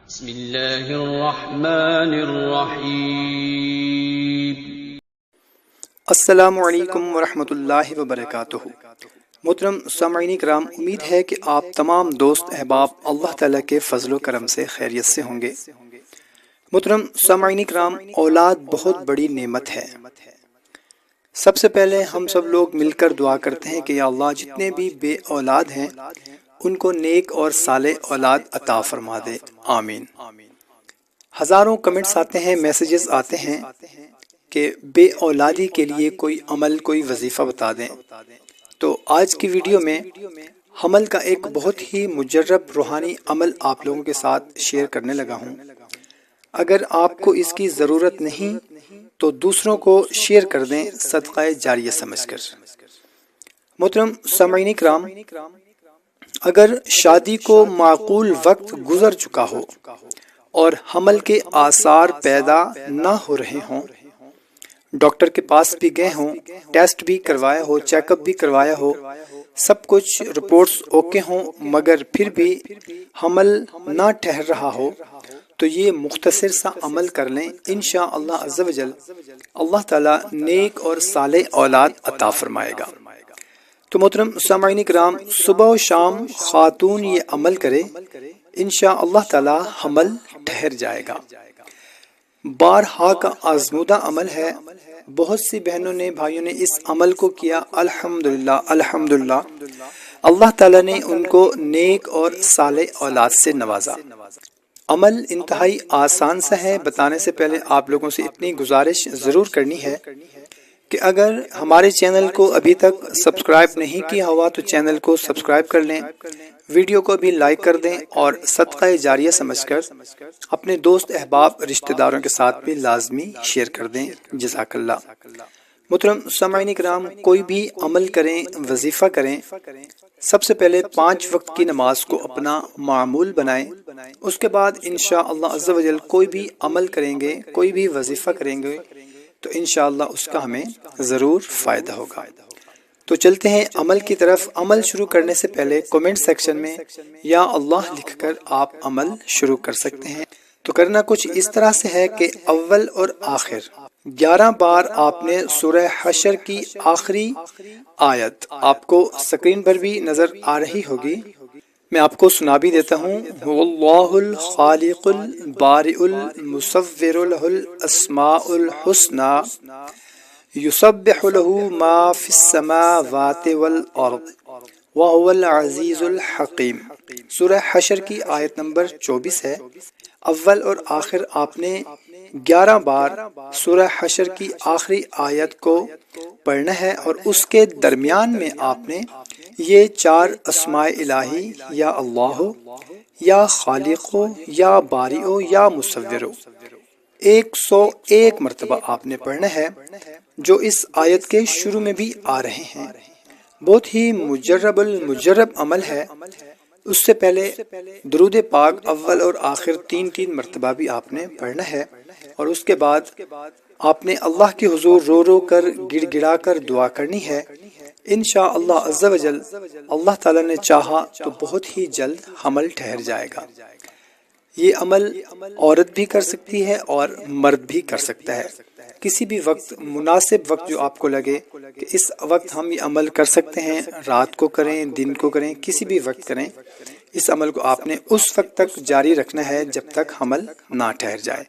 بسم اللہ الرحمن الرحیم۔ السلام علیکم ورحمۃ اللہ وبرکاتہ۔ محترم سامعین کرام، امید ہے کہ آپ تمام دوست احباب اللہ تعالیٰ کے فضل و کرم سے خیریت سے ہوں گے۔ محترم سامعین کرام، اولاد بہت بڑی نعمت ہے۔ سب سے پہلے ہم سب لوگ مل کر دعا کرتے ہیں کہ یا اللہ، جتنے بھی بے اولاد ہیں ان کو نیک اور صالح اولاد عطا فرما دے، آمین۔ ہزاروں کمنٹس آتے ہیں، میسیجز آتے ہیں کہ بے اولادی کے لیے کوئی عمل، کوئی وظیفہ بتا دیں۔ تو آج کی ویڈیو میں حمل کا ایک بہت ہی مجرب روحانی عمل آپ لوگوں کے ساتھ شیئر کرنے لگا ہوں۔ اگر آپ کو اس کی ضرورت نہیں تو دوسروں کو شیئر کر دیں صدقہ جاریہ سمجھ کر۔ محترم سامعین کرام، اگر شادی کو معقول وقت گزر چکا ہو اور حمل کے آثار پیدا نہ ہو رہے ہوں، ڈاکٹر کے پاس بھی گئے ہوں، ٹیسٹ بھی کروایا ہو، چیک اپ بھی کروایا ہو، سب کچھ رپورٹس اوکے ہوں، مگر پھر بھی حمل نہ ٹھہر رہا ہو، تو یہ مختصر سا عمل کر لیں، انشاءاللہ عز و جل اللہ تعالیٰ نیک اور صالح اولاد عطا فرمائے گا۔ تو محترم سامعین کرام، صبح و شام خاتون یہ عمل کرے، انشاءاللہ تعالیٰ حمل ٹھہر جائے گا۔ بارہا کا آزمودہ عمل ہے، بہت سی بہنوں نے، بھائیوں نے اس عمل کو کیا، الحمدللہ الحمدللہ، اللہ تعالیٰ نے ان کو نیک اور صالح اولاد سے نوازا۔ عمل انتہائی آسان سا ہے۔ بتانے سے پہلے آپ لوگوں سے اتنی گزارش ضرور کرنی ہے کہ اگر ہمارے چینل کو ابھی تک سبسکرائب نہیں کیا ہوا تو چینل کو سبسکرائب کر لیں، ویڈیو کو بھی لائک کر دیں اور صدقہ جاریہ سمجھ کر اپنے دوست احباب رشتہ داروں کے ساتھ بھی لازمی شیئر کر دیں، جزاک اللہ۔ محترم سامعین کرام، کوئی بھی عمل کریں، وظیفہ کریں، سب سے پہلے 5 وقت کی نماز کو اپنا معمول بنائیں۔ اس کے بعد انشاءاللہ عز و جل کوئی بھی عمل کریں گے، کوئی بھی وظیفہ کریں گے تو انشاءاللہ اس کا ہمیں ضرور فائدہ ہوگا۔ تو چلتے ہیں عمل کی طرف۔ عمل شروع کرنے سے پہلے کومنٹ سیکشن میں یا اللہ لکھ کر آپ عمل شروع کر سکتے ہیں۔ تو کرنا کچھ اس طرح سے ہے کہ اول اور آخر 11 بار آپ نے سورہ حشر کی آخری آیت، آپ کو سکرین پر بھی نظر آ رہی ہوگی، میں آپ کو سنا بھی دیتا ہوں۔ واللہ الخالق البارئ المصور لہ الاسماء الحسنی یسبح لہ ما فی السماوات والارض وہو العزیز الحکیم۔ سورہ حشر کی آیت نمبر 24 ہے۔ اول اور آخر آپ نے 11 بار سورہ حشر کی آخری آیت کو پڑھنا ہے، اور اس کے درمیان میں آپ نے یہ 4 اسماء الہی، یا اللہ، یا خالق، یا بارئ، یا مصور، 101 مرتبہ آپ نے پڑھنا ہے، جو اس آیت کے شروع میں بھی آ رہے ہیں۔ بہت ہی مجرب المجرب عمل ہے۔ اس سے پہلے درود پاک اول اور آخر 3 مرتبہ بھی آپ نے پڑھنا ہے، اور اس کے بعد آپ نے اللہ کے حضور رو رو کر، گڑ گڑا کر دعا کرنی ہے۔ انشاءاللہ عز و جل اللہ تعالیٰ نے چاہا تو بہت ہی جلد حمل ٹھہر جائے گا۔ یہ عمل عورت بھی کر سکتی ہے اور مرد بھی کر سکتا ہے، کسی بھی وقت، مناسب وقت جو آپ کو لگے کہ اس وقت ہم یہ عمل کر سکتے ہیں، رات کو کریں، دن کو کریں، کسی بھی وقت کریں، اس عمل کو آپ نے اس وقت تک جاری رکھنا ہے جب تک حمل نہ ٹھہر جائے۔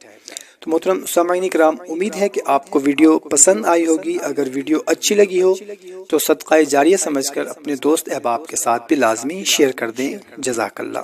تو محترم سامعین کرام، امید ہے کہ آپ کو ویڈیو پسند آئی ہوگی۔ اگر ویڈیو اچھی لگی ہو تو صدقہ جاریہ سمجھ کر اپنے دوست احباب کے ساتھ بھی لازمی شیئر کر دیں، جزاک اللہ۔